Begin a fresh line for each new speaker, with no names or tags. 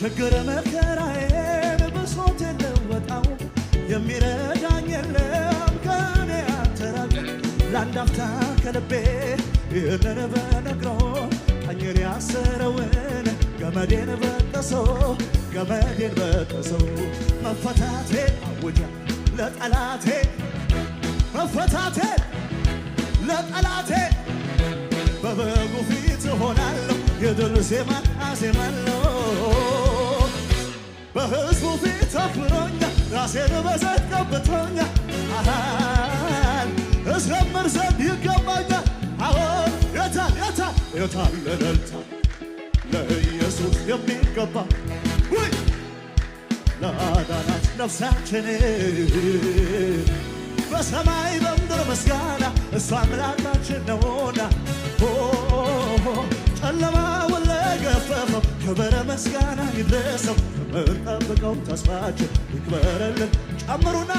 ችግር መከራዬን ብሶት ልወጣው የሚረዳኝ የለም ከኔ አትራቅ ለአንድ አፍታ ከልቤ ይህንን በነግረው ቀኝን ያሰረውን ገመዴን በጠሰው ገመዴን በጠሰው መፈታቴ አውጃ ለጠላቴ መፈታቴ ለጠላቴ በበጉ ፊት ሆናለሁ የድል ዜማን አዜማለሁ በሕዝቡ ፊት አክብሮኛል ራሴን በዘይት ቀብቶኛል እዘምር ዘንድ ይገባኛል አዎን የታል የታል የታል እልልታ ለኢየሱስ የሚገባ ውይ ለአዳናት ነፍሳችን በሰማይ በምድር ምስጋና እሱ አምላካችን ነውና ጨለማውን ለገፈፈው ክብር ምስጋና ይድረሰው የምንጠብቀው ተስፋችን ይክበረልን ጨምሩና